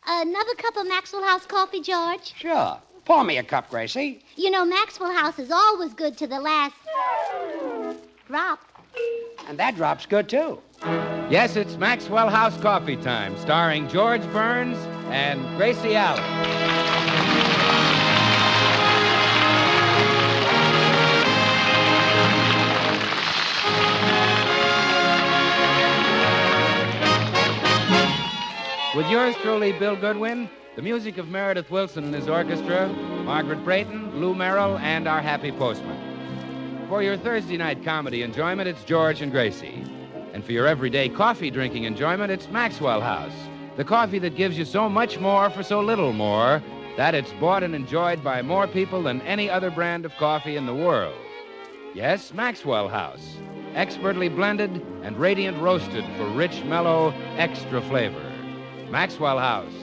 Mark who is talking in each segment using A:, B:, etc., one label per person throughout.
A: Another cup of Maxwell House coffee, George?
B: Sure. Pour me a cup, Gracie.
A: You know, Maxwell House is always good to the last drop.
B: And that drop's good, too.
C: Yes, it's Maxwell House Coffee Time, starring George Burns and Gracie Allen. With yours truly, Bill Goodwin, the music of Meredith Wilson and his orchestra, Margaret Brayton, Lou Merrill, and our happy postman. For your Thursday night comedy enjoyment, it's George and Gracie. And for your everyday coffee drinking enjoyment, it's Maxwell House, the coffee that gives you so much more for so little more that it's bought and enjoyed by more people than any other brand of coffee in the world. Yes, Maxwell House, expertly blended and radiant roasted for rich, mellow, extra flavor. Maxwell House,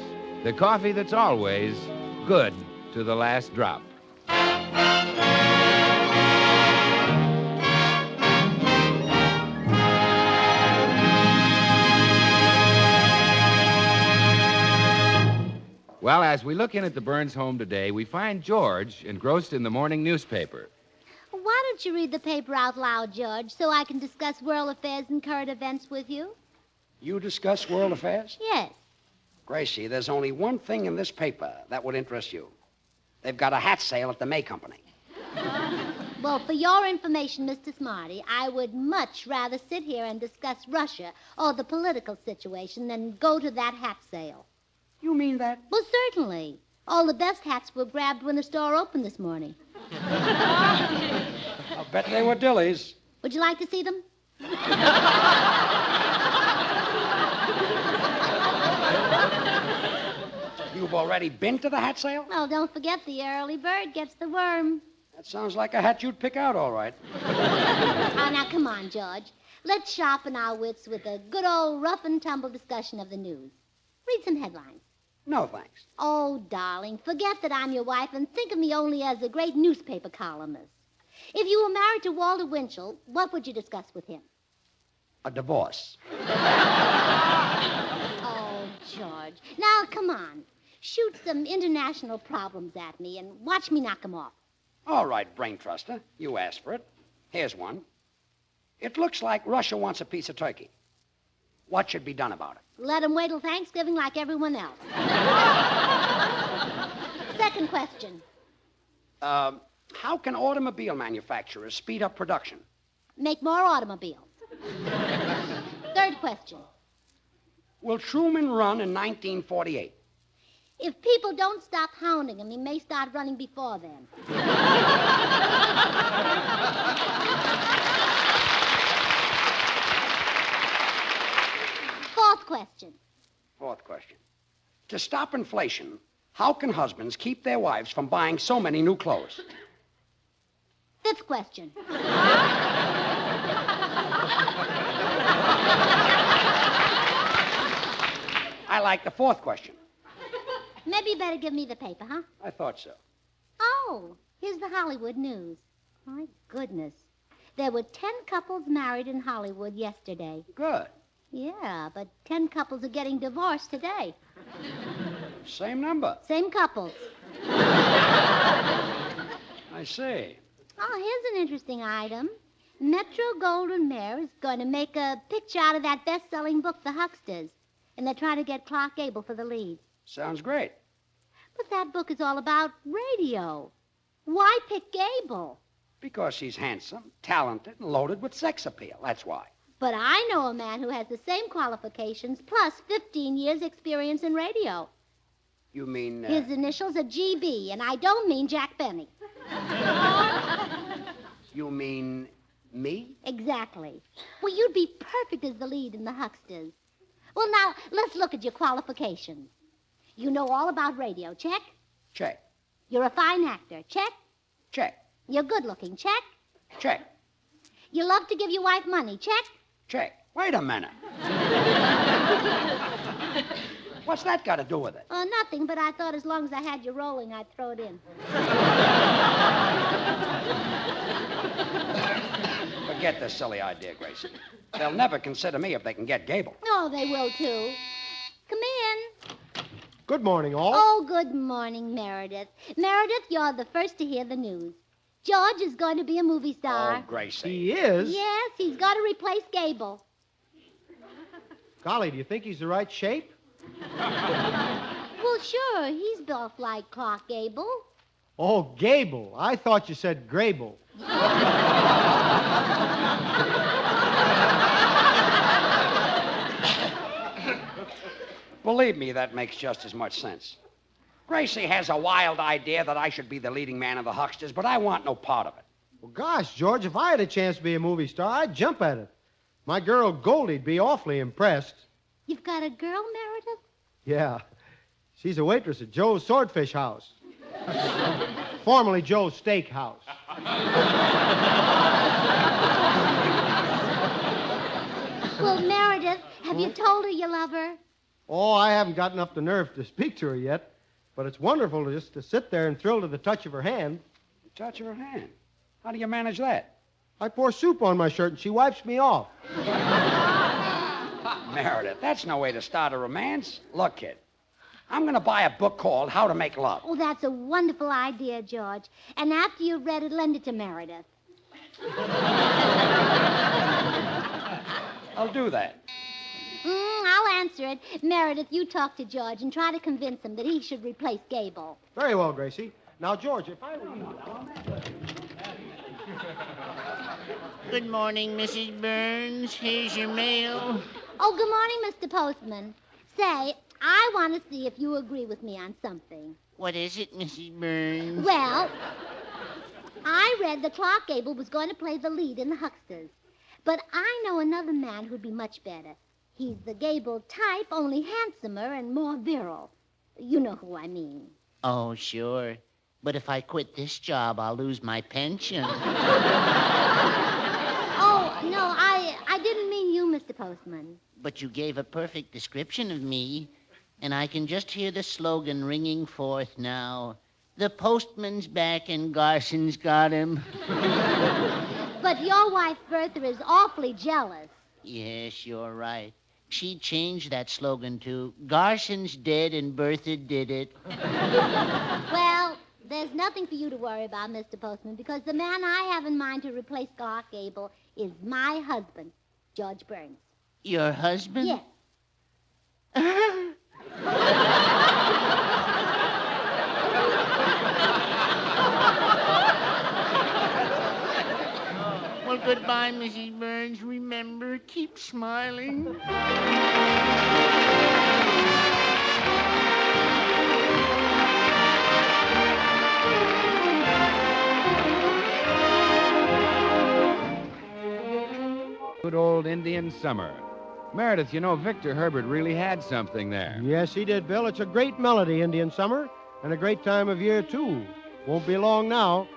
C: the coffee that's always good to the last drop. Well, as we look in at the Burns home today, we find George engrossed in the morning newspaper.
A: Why don't you read the paper out loud, George, so I can discuss world affairs and current events with you?
B: You discuss world affairs?
A: Yes.
B: Gracie, there's only one thing in this paper that would interest you. They've got a hat sale at the May Company.
A: Well, for your information, Mr. Smarty, I would much rather sit here and discuss Russia or the political situation than go to that hat sale.
B: You mean that?
A: Well, certainly. All the best hats were grabbed when the store opened this morning.
B: I'll bet they were Dilly's.
A: Would you like to see them?
B: You've already been to the hat sale?
A: Well, don't forget the early bird gets the worm.
B: That sounds like a hat you'd pick out, all right.
A: Oh, now, come on, George. Let's sharpen our wits with a good old rough-and-tumble discussion of the news. Read some headlines.
B: No, thanks.
A: Oh, darling, forget that I'm your wife and think of me only as a great newspaper columnist. If you were married to Walter Winchell, what would you discuss with him?
B: A divorce.
A: Oh, George. Now, come on. Shoot some international problems at me and watch me knock them off.
B: All right, brain truster. You asked for it. Here's one. It looks like Russia wants a piece of turkey. What should be done about it?
A: Let them wait till Thanksgiving like everyone else. Second question.
B: How can automobile manufacturers speed up production?
A: Make more automobiles. Third question.
B: Will Truman run in 1948?
A: If people don't stop hounding him, he may start running before then. Fourth question.
B: Fourth question. To stop inflation, how can husbands keep their wives from buying so many new clothes?
A: Fifth question.
B: I like the fourth question.
A: Maybe you better give me the paper, huh?
B: I thought so.
A: Oh, here's the Hollywood news. My goodness. There were 10 couples married in Hollywood yesterday.
B: Good.
A: Yeah, but 10 couples are getting divorced today.
B: Same number.
A: Same couples.
B: I see.
A: Oh, here's an interesting item. Metro-Goldwyn-Mayer is going to make a picture out of that best-selling book, The Hucksters, and they're trying to get Clark Gable for the lead.
B: Sounds great.
A: But that book is all about radio. Why pick Gable?
B: Because he's handsome, talented, and loaded with sex appeal. That's why.
A: But I know a man who has the same qualifications plus 15 years experience in radio.
B: You mean...
A: His initials are GB, and I don't mean Jack Benny.
B: You mean me?
A: Exactly. Well, you'd be perfect as the lead in The Hucksters. Well, now, let's look at your qualifications. You know all about radio, check?
B: Check.
A: You're a fine actor, check?
B: Check.
A: You're good-looking, check?
B: Check.
A: You love to give your wife money, check?
B: Check. Wait a minute. What's that got to do with it?
A: Oh, nothing, but I thought as long as I had you rolling, I'd throw it in.
B: Forget this silly idea, Gracie. They'll never consider me if they can get Gable.
A: Oh, they will, too. Come in.
D: Good morning, all.
A: Oh, good morning, Meredith. Meredith, you're the first to hear the news. George is going to be a movie star.
B: Oh, Gracie.
D: He is?
A: Yes, he's got to replace Gable.
D: Golly, do you think he's the right shape?
A: Well, sure, he's built like Clark Gable.
D: Oh, Gable. I thought you said Grable.
B: Believe me, that makes just as much sense. Gracie has a wild idea that I should be the leading man of the Hucksters, but I want no part of it.
D: Well, gosh, George, if I had a chance to be a movie star, I'd jump at it. My girl Goldie'd be awfully impressed.
A: You've got a girl, Meredith?
D: Yeah. She's a waitress at Joe's Swordfish House. Formerly Joe's Steak House.
A: Well, Meredith, have you told her you love her?
D: Oh, I haven't gotten up the nerve to speak to her yet, but it's wonderful just to sit there and thrill to the touch of her hand.
B: The touch of her hand. How do you manage that?
D: I pour soup on my shirt and she wipes me off.
B: Meredith, that's no way to start a romance. Look, kid, I'm going to buy a book called How to Make Love.
A: Oh, that's a wonderful idea, George. And after you've read it, lend it to Meredith.
B: I'll do that.
A: I'll answer it. Meredith, you talk to George and try to convince him that he should replace Gable.
D: Very well, Gracie. Now, George, if I were you...
E: Good morning, Mrs. Burns. Here's your mail.
A: Oh, good morning, Mr. Postman. Say, I want to see if you agree with me on something.
E: What is it, Mrs. Burns?
A: Well, I read that Clark Gable was going to play the lead in the Hucksters. But I know another man who'd be much better. He's the Gable type, only handsomer and more virile. You know who I mean.
E: Oh, sure. But if I quit this job, I'll lose my pension.
A: Oh, no, I didn't mean you, Mr. Postman.
E: But you gave a perfect description of me, and I can just hear the slogan ringing forth now. The postman's back and Garson's got him.
A: But your wife, Bertha, is awfully jealous.
E: Yes, you're right. She changed that slogan to Garson's dead and Bertha did it.
A: Well, there's nothing for you to worry about, Mr. Postman, because the man I have in mind to replace Clark Gable is my husband, George Burns.
E: Your husband?
A: Yes.
E: Well, goodbye, Mrs. Burns. Remember, keep smiling.
C: Good old Indian summer. Meredith, you know, Victor Herbert really had something there.
D: Yes, he did, Bill. It's a great melody, Indian Summer, and a great time of year, too. Won't be long now.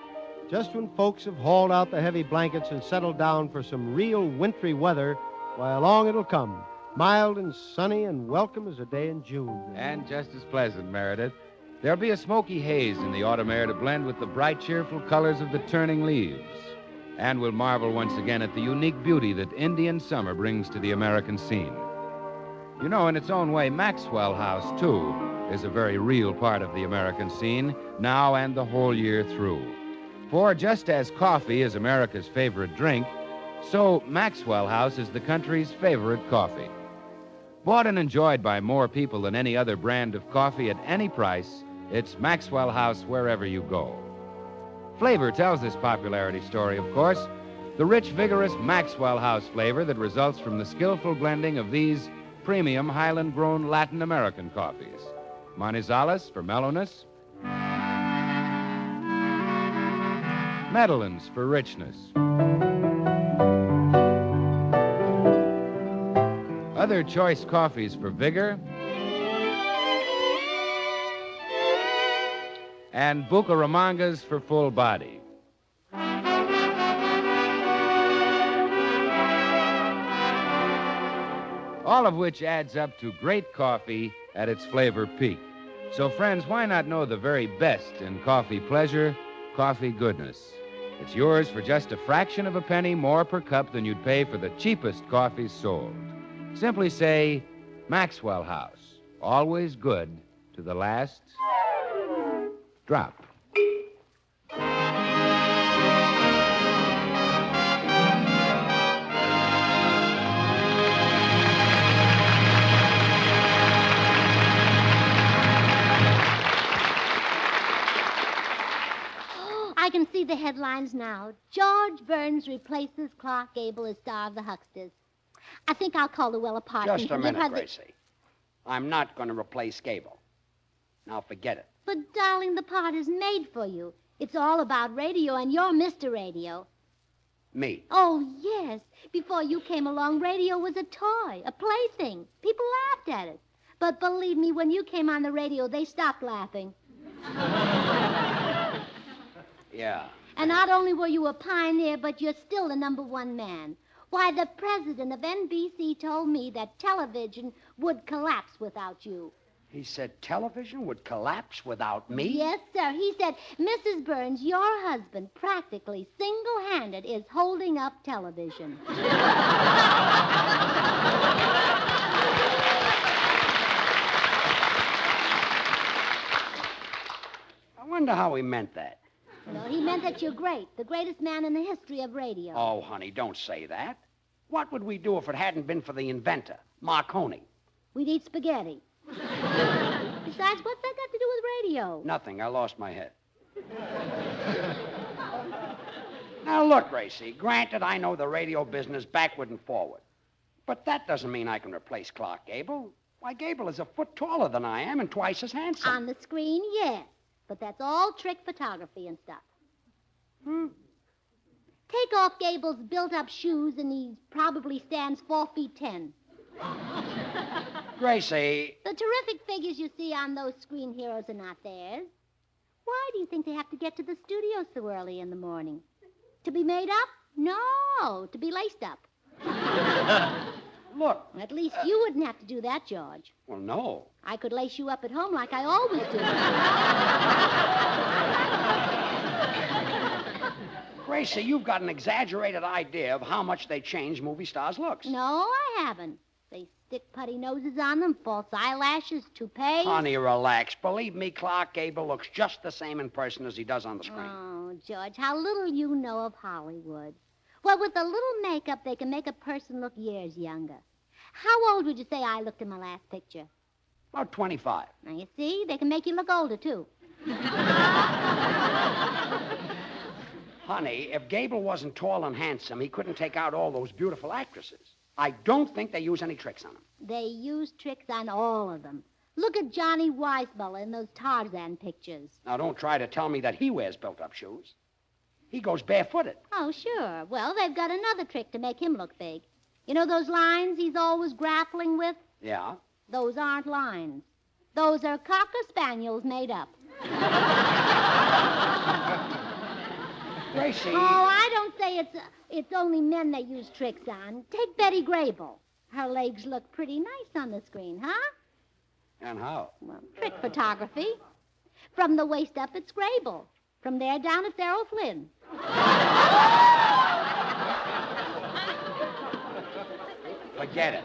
D: Just when folks have hauled out the heavy blankets and settled down for some real wintry weather, why, along it'll come. Mild and sunny and welcome as a day in June.
C: And just as pleasant, Meredith. There'll be a smoky haze in the autumn air to blend with the bright, cheerful colors of the turning leaves. And we'll marvel once again at the unique beauty that Indian summer brings to the American scene. You know, in its own way, Maxwell House, too, is a very real part of the American scene, now and the whole year through. For just as coffee is America's favorite drink, so Maxwell House is the country's favorite coffee. Bought and enjoyed by more people than any other brand of coffee at any price, it's Maxwell House wherever you go. Flavor tells this popularity story, of course. The rich, vigorous Maxwell House flavor that results from the skillful blending of these premium Highland-grown Latin American coffees. Manizales for mellowness. Medellins for richness. Other choice coffees for vigor. And Bucaramangas for full body. All of which adds up to great coffee at its flavor peak. So, friends, why not know the very best in coffee pleasure, coffee goodness? It's yours for just a fraction of a penny more per cup than you'd pay for the cheapest coffees sold. Simply say, Maxwell House, always good to the last drop.
A: I can see the headlines now. George Burns replaces Clark Gable as star of the Hucksters. I think I'll call Luella Parsons.
B: Just a
A: and give her
B: minute,
A: the-
B: Gracie. I'm not going to replace Gable. Now forget it.
A: But, darling, the part is made for you. It's all about radio, and you're Mr. Radio.
B: Me.
A: Oh, yes. Before you came along, radio was a toy, a plaything. People laughed at it. But believe me, when you came on the radio, they stopped laughing.
B: Yeah.
A: And not only were you a pioneer, but you're still the #1 man. Why, the president of NBC told me that television would collapse without you.
B: He said television would collapse without me?
A: Yes, sir. He said, Mrs. Burns, your husband, practically single-handed, is holding up television.
B: I wonder how he meant that.
A: No, he meant that you're great, the greatest man in the history of radio.
B: Oh, honey, don't say that. What would we do if it hadn't been for the inventor, Marconi?
A: We'd eat spaghetti. Besides, what's that got to do with radio?
B: Nothing. I lost my head. Now, look, Gracie, granted I know the radio business backward and forward. But that doesn't mean I can replace Clark Gable. Why, Gable is a foot taller than I am and twice as handsome.
A: On the screen, yes. But that's all trick photography and stuff. Take off Gable's built-up shoes, and he probably stands 4 feet 10.
B: Gracie,
A: The terrific figures you see on those screen heroes are not theirs. Why do you think they have to get to the studio so early in the morning? To be made up? No, to be laced up.
B: look.
A: At least you wouldn't have to do that, George.
B: Well, no.
A: I could lace you up at home like I always do.
B: Gracie, you've got an exaggerated idea of how much they change movie stars' looks.
A: No, I haven't. They stick putty noses on them, false eyelashes, toupees.
B: Honey, relax. Believe me, Clark Gable looks just the same in person as he does on the screen.
A: Oh, George, how little you know of Hollywood. Well, with a little makeup, they can make a person look years younger. How old would you say I looked in my last picture?
B: About 25.
A: Now, you see, they can make you look older, too.
B: Honey, if Gable wasn't tall and handsome, he couldn't take out all those beautiful actresses. I don't think they use any tricks on him.
A: They use tricks on all of them. Look at Johnny Weissmuller in those Tarzan pictures.
B: Now, don't try to tell me that he wears built-up shoes. He goes barefooted.
A: Oh, sure. Well, they've got another trick to make him look big. You know those lines he's always grappling with?
B: Yeah?
A: Those aren't lines. Those are Cocker Spaniels made up.
B: Gracie.
A: Oh, I don't say it's only men they use tricks on. Take Betty Grable. Her legs look pretty nice on the screen, huh?
B: And how?
A: Well, trick photography. From the waist up, it's Grable. From there down, it's Errol Flynn.
B: Forget it.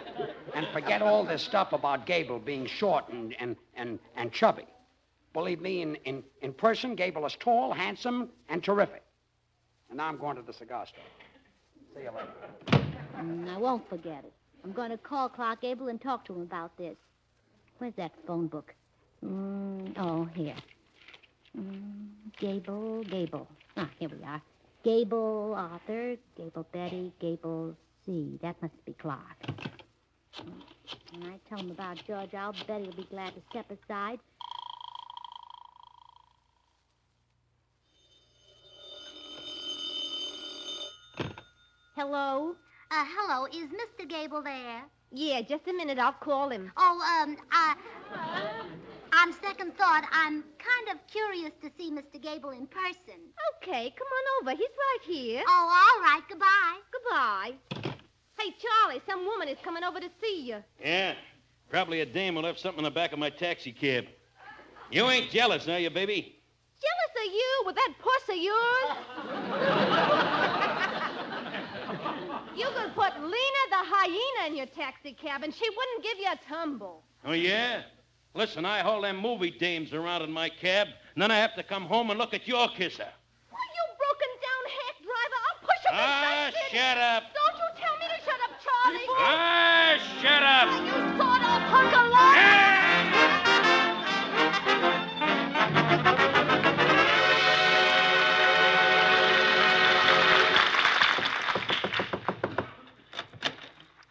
B: And forget all this stuff about Gable being short and chubby. Believe me, in person, Gable is tall, handsome, and terrific. And now I'm going to the cigar store. See you later.
A: I won't forget it. I'm going to call Clark Gable and talk to him about this. Where's that phone book? Oh, here. Gable. Ah, here we are. Gable Arthur, Gable Betty, Gable C. That must be Clark. When I tell him about George, I'll bet he'll be glad to step aside.
F: Hello?
A: Hello, is Mr. Gable there?
F: Yeah, just a minute. I'll call him.
A: Oh, on second thought, I'm kind of curious to see Mr. Gable in person.
F: Okay, come on over. He's right here.
A: Oh, all right. Goodbye.
F: Goodbye. Hey, Charlie, some woman is coming over to see you.
G: Yeah, probably a dame who left something in the back of my taxi cab. You ain't jealous, are you, baby?
F: Jealous of you with that puss of yours? You could put Lena the hyena in your taxi cab, and she wouldn't give you a tumble.
G: Oh, yeah? Listen, I haul them movie dames around in my cab, and then I have to come home and look at your kisser.
F: Oh, you broken-down hack driver. I'll push him inside.
G: Shut up.
F: Don't you tell me to shut up, Charlie.
G: Shut up.
F: You sawed-off hunk of law.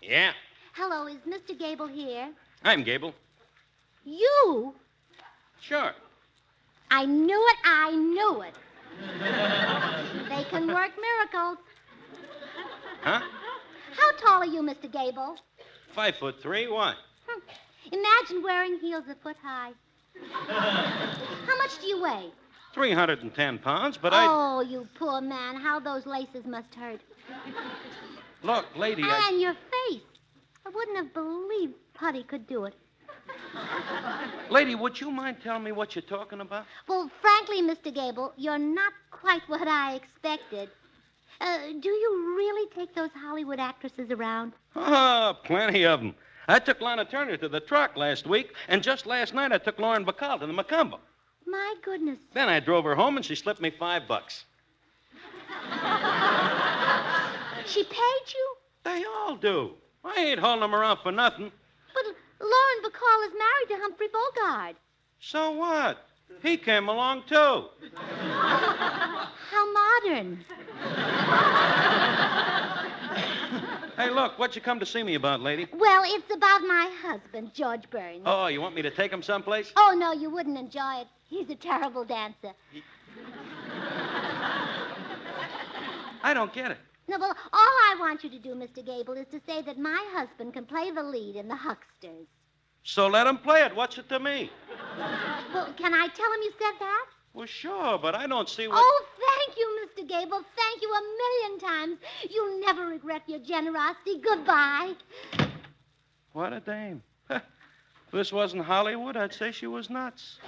G: Yeah,
A: Hello, is Mr. Gable here?
G: I'm Gable.
A: You?
G: Sure.
A: I knew it, I knew it. They can work miracles.
G: Huh?
A: How tall are you, Mr. Gable?
G: 5'3". Why?
A: Imagine wearing heels a foot high. How much do you weigh?
G: 310 pounds, but
A: Oh, you poor man. How those laces must hurt.
G: Look, lady,
A: And your face. I wouldn't have believed Putty could do it.
G: Lady, would you mind telling me what you're talking about?
A: Well, frankly, Mr. Gable, you're not quite what I expected. Do you really take those Hollywood actresses around?
G: Oh, plenty of them. I took Lana Turner to the truck last week, and just last night I took Lauren Bacall to the Macumba.
A: My goodness.
G: Then I drove her home, and she slipped me $5.
A: She paid you?
G: They all do. I ain't hauling them around for nothing.
A: But Lauren Bacall is married to Humphrey Bogart.
G: So what? He came along, too.
A: How modern.
G: Hey, look, what you come to see me about, lady?
A: Well, it's about my husband, George Burns.
G: Oh, you want me to take him someplace?
A: Oh, no, you wouldn't enjoy it. He's a terrible dancer.
G: I don't get it.
A: No, well, all I want you to do, Mr. Gable, is to say that my husband can play the lead in The Hucksters.
G: So let him play it. What's it to me?
A: Well, can I tell him you said that?
G: Well, sure, but I don't see what...
A: Oh, thank you, Mr. Gable. Thank you a million times. You'll never regret your generosity. Goodbye.
G: What a dame. If this wasn't Hollywood, I'd say she was nuts.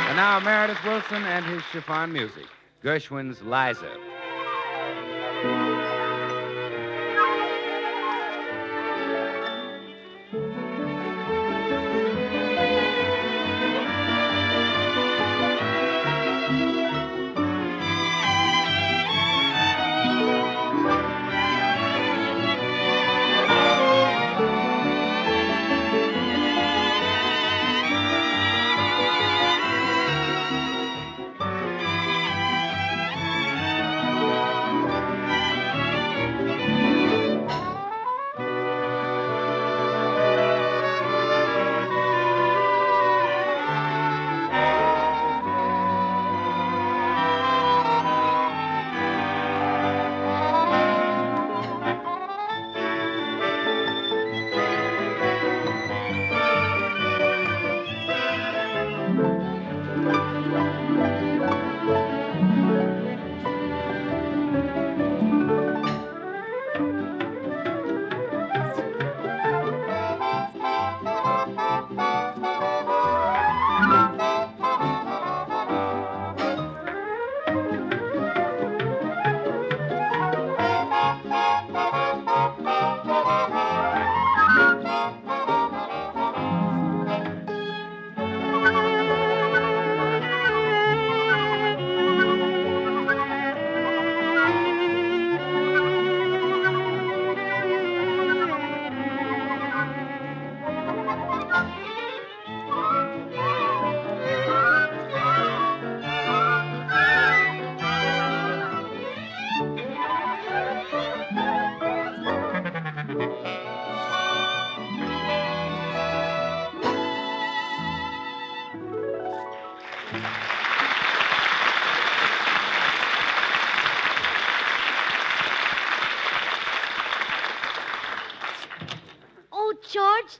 C: And now Meredith Wilson and his chiffon music, Gershwin's Liza.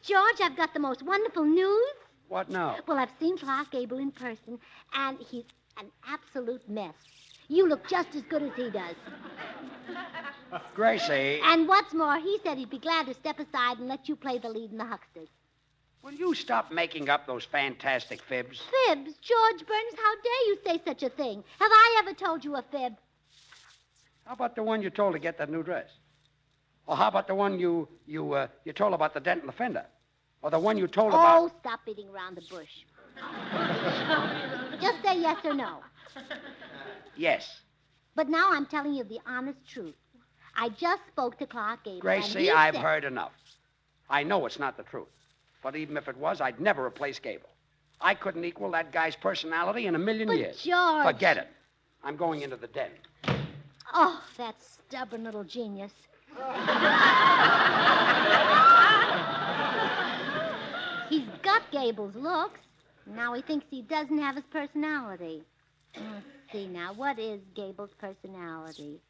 A: George, I've got the most wonderful news.
B: What now?
A: Well, I've seen Clark Gable in person, and he's an absolute mess. You look just as good as he does.
B: Gracie.
A: And what's more, he said he'd be glad to step aside and let you play the lead in The Hucksters.
B: Will you stop making up those fantastic fibs?
A: Fibs? George Burns, how dare you say such a thing? Have I ever told you a fib?
B: How about the one you told to get that new dress? Or how about the one you told about the dent in the fender? Or the one you told about...
A: Oh, stop beating around the bush. Just say yes or no.
B: Yes.
A: But now I'm telling you the honest truth. I just spoke to Clark Gable.
B: Gracie, I've heard enough. I know it's not the truth. But even if it was, I'd never replace Gable. I couldn't equal that guy's personality in a million years.
A: George...
B: Forget it. I'm going into the den.
A: Oh, that stubborn little genius. He's got Gable's looks. Now he thinks he doesn't have his personality. Let's see now, what is Gable's personality?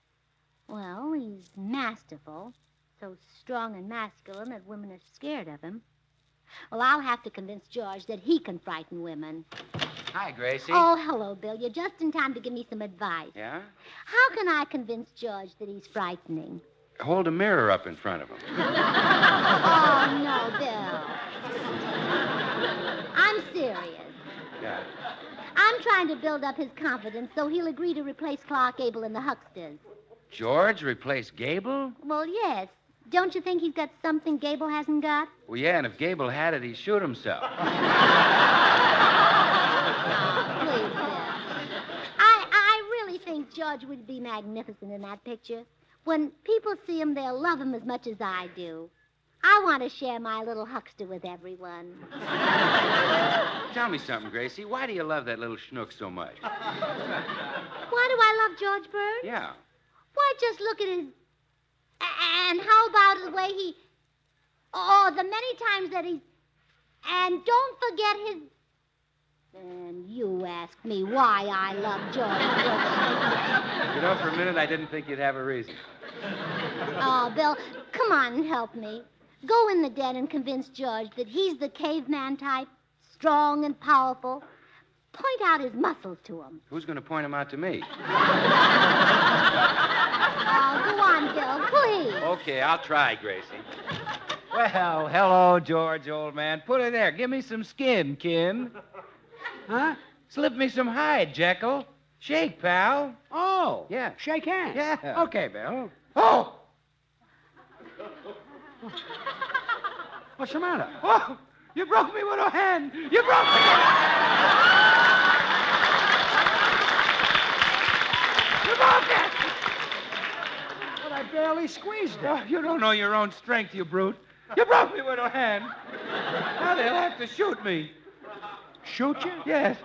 A: Well, he's masterful, so strong and masculine that women are scared of him. Well, I'll have to convince George that he can frighten women.
C: Hi, Gracie.
A: Oh, hello, Bill. You're just in time to give me some advice.
C: Yeah?
A: How can I convince George that he's frightening?
C: Hold a mirror up in front of him.
A: Oh, no, Bill. I'm serious.
C: Yeah.
A: I'm trying to build up his confidence so he'll agree to replace Clark Gable in the Hucksters.
C: George replace Gable?
A: Well, yes. Don't you think he's got something Gable hasn't got?
C: Well, yeah, and if Gable had it, he'd shoot himself.
A: Oh, please, Bill. I really think George would be magnificent in that picture. When people see him, they'll love him as much as I do. I want to share my little huckster with everyone.
C: Tell me something, Gracie. Why do you love that little schnook so much?
A: Why do I love George Bird?
C: Yeah.
A: Why, just look at his... And how about the way he... Oh, the many times that he's... And don't forget his... And you ask me why I love George Bird.
C: You know, for a minute, I didn't think you'd have a reason.
A: Oh, Bill, come on and help me. Go in the den and convince George that he's the caveman type, strong and powerful. Point out his muscles to him.
C: Who's going to point him out to me?
A: Oh, go on, Bill, please.
C: Okay, I'll try, Gracie. Well, hello, George, old man. Put it there. Give me some skin, kin. Huh? Slip me some hide, Jekyll. Shake, pal.
B: Oh.
C: Yeah.
B: Shake hands.
C: Yeah.
B: Okay, Bill.
C: Oh!
B: What's the matter?
C: Oh! You broke me with a hand! You broke me! You broke it!
B: But I barely squeezed it.
C: Oh, you don't know your own strength, you brute. You broke me with a hand. Now they'll have to shoot me.
B: Shoot you?
C: Yes.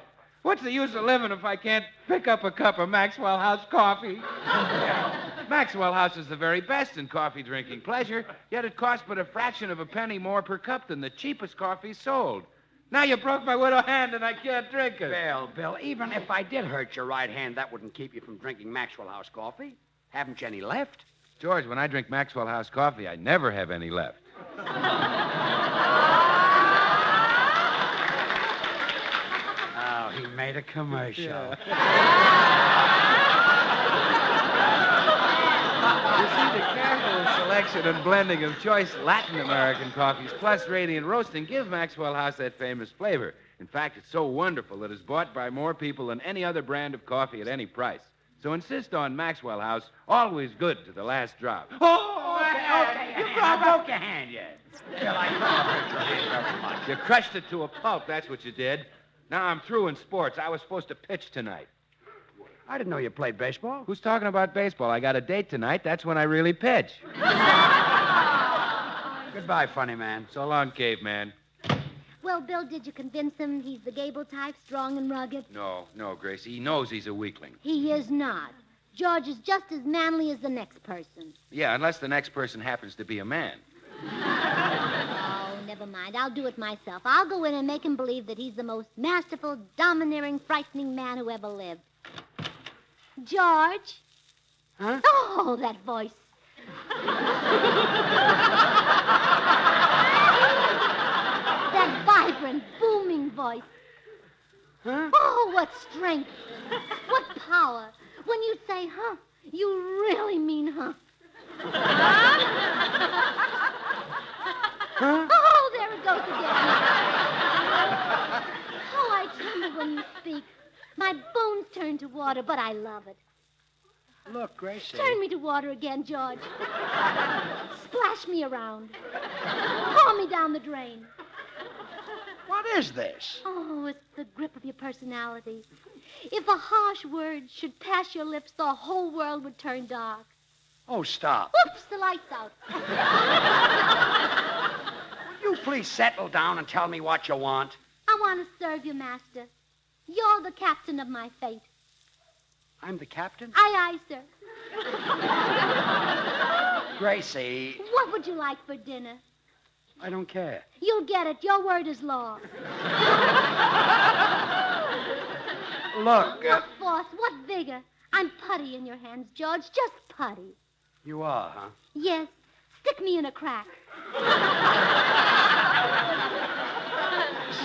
C: What's the use of living if I can't pick up a cup of Maxwell House coffee? Maxwell House is the very best in coffee drinking pleasure, yet it costs but a fraction of a penny more per cup than the cheapest coffee sold. Now you broke my widow hand and I can't drink it.
B: Bill, even if I did hurt your right hand, that wouldn't keep you from drinking Maxwell House coffee. Haven't you any left?
C: George, when I drink Maxwell House coffee, I never have any left.
B: Oh, he made a commercial.
C: Yeah. You see, the careful selection and blending of choice Latin American coffees plus radiant roasting give Maxwell House that famous flavor. In fact, it's so wonderful that it's bought by more people than any other brand of coffee at any price. So insist on Maxwell House, always good to the last drop.
B: Oh, okay. You broke your hand yet. Bill, I couldn't hurt your hand very much.
C: You crushed it to a pulp, that's what you did. Now I'm through in sports. I was supposed to pitch tonight.
B: I didn't know you played baseball.
C: Who's talking about baseball? I got a date tonight. That's when I really pitch.
B: Goodbye, funny man.
C: So long, caveman.
A: Well, Bill, did you convince him he's the Gable type, strong and rugged?
C: No, Gracie. He knows he's a weakling.
A: He is not. George is just as manly as the next person.
C: Yeah, unless the next person happens to be a man.
A: Oh, never mind. I'll do it myself. I'll go in and make him believe that he's the most masterful, domineering, frightening man who ever lived. George?
B: Huh?
A: Oh, that voice. That vibrant, booming voice.
B: Huh?
A: Oh, what strength. What power. When you say, huh, you really mean, huh.
B: Huh?
A: Oh, there it goes again. Oh, I tremble when you speak. My bones turn to water, but I love it.
B: Look, Gracie.
A: Turn me to water again, George. Splash me around. Haul me down the drain.
B: What is this?
A: Oh, it's the grip of your personality. If a harsh word should pass your lips, the whole world would turn dark.
B: Oh, stop.
A: Oops, the light's out.
B: Will you please settle down and tell me what you want?
A: I want to serve you, Master. You're the captain of my fate.
B: I'm the captain?
A: Aye, aye, sir.
B: Gracie,
A: What would you like for dinner?
B: I don't care.
A: You'll get it. Your word is law.
B: Look,
A: What force, what vigor. I'm putty in your hands, George, just putty.
B: you are, huh?
A: Yes, stick me in a crack.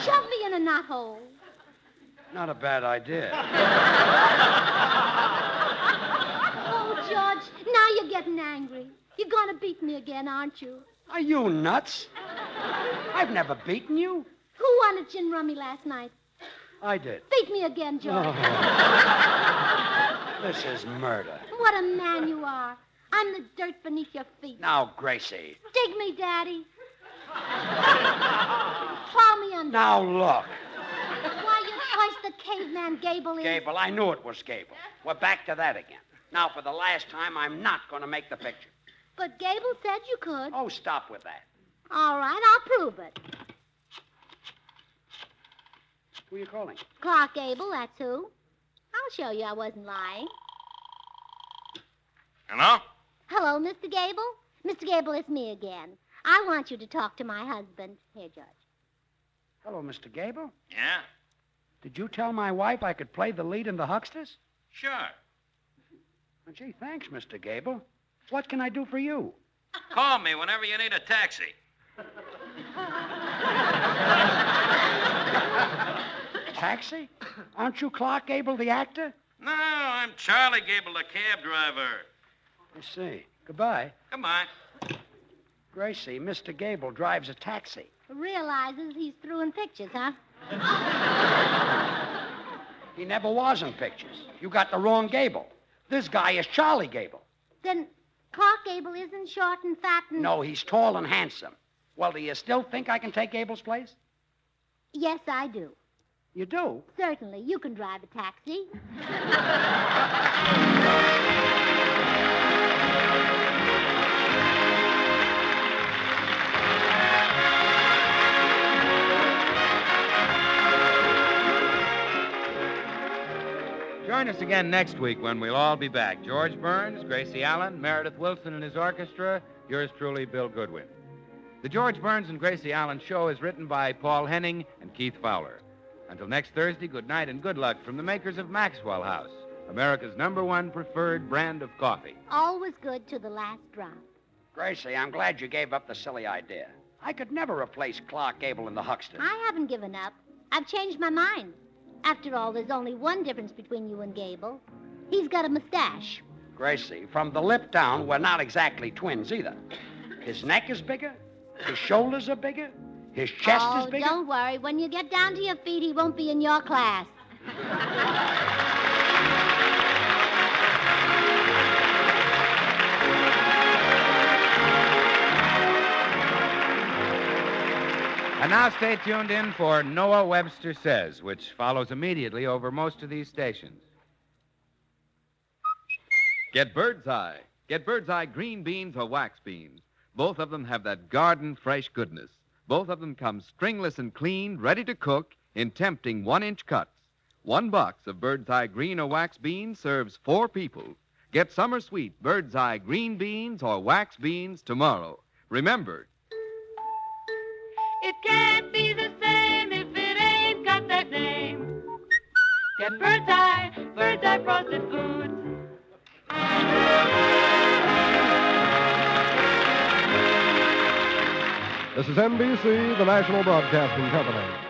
A: Shove me in a knothole.
B: Not a bad idea.
A: Oh, George, now you're getting angry. You're going to beat me again, aren't you?
B: Are you nuts? I've never beaten you.
A: Who won at gin rummy last night?
B: I did.
A: Beat me again, George.
B: Oh. This is murder.
A: What a man you are. I'm the dirt beneath your feet.
B: Now, Gracie.
A: Dig me, Daddy. Plow me under.
B: Now, look.
A: Why, you're twice the caveman Gable is.
B: Gable, I knew it was Gable. We're back to that again. Now, for the last time, I'm not going to make the picture.
A: But Gable said you could.
B: Oh, stop with that.
A: All right, I'll prove it.
B: Who are you calling?
A: Clark Gable, that's who. I'll show you I wasn't lying.
G: Hello?
A: Hello, Mr. Gable. Mr. Gable, it's me again. I want you to talk to my husband. Here, George.
B: Hello, Mr. Gable.
G: Yeah?
B: Did you tell my wife I could play the lead in the Hucksters?
G: Sure.
B: Well, gee, thanks, Mr. Gable. What can I do for you?
G: Call me whenever you need a taxi.
B: Taxi? Aren't you Clark Gable, the actor?
G: No, I'm Charlie Gable, the cab driver.
B: I see. Goodbye.
G: Goodbye.
B: Gracie, Mr. Gable drives a taxi.
A: Realizes he's through in pictures, huh?
B: He never was in pictures. You got the wrong Gable. This guy is Charlie Gable.
A: Then Clark Gable isn't short and fat and...
B: No, he's tall and handsome. Well, do you still think I can take Gable's place?
A: Yes, I do.
B: You do?
A: Certainly. You can drive a taxi.
C: Join us again next week when we'll all be back. George Burns, Gracie Allen, Meredith Wilson and his orchestra, yours truly, Bill Goodwin. The George Burns and Gracie Allen show is written by Paul Henning and Keith Fowler. Until next Thursday, good night and good luck from the makers of Maxwell House, America's #1 preferred brand of coffee.
A: Always good to the last drop.
B: Gracie, I'm glad you gave up the silly idea. I could never replace Clark Gable in the Hucksters.
A: I haven't given up. I've changed my mind. After all, there's only one difference between you and Gable. He's got a mustache.
B: Gracie, from the lip down, we're not exactly twins either. His neck is bigger. His shoulders are bigger. His chest is bigger.
A: Oh, don't worry. When you get down to your feet, he won't be in your class.
C: And now stay tuned in for Noah Webster Says, which follows immediately over most of these stations.
H: Get Birdseye. Get Birdseye green beans or wax beans. Both of them have that garden fresh goodness. Both of them come stringless and clean, ready to cook in tempting 1-inch cuts. 1 box of Birdseye green or wax beans serves 4 people. Get summer sweet Birdseye green beans or wax beans tomorrow. Remember,
I: it can't be the same if it ain't got that name. Get Birdseye, Birdseye frosted foods.
D: This is NBC, the National Broadcasting Company.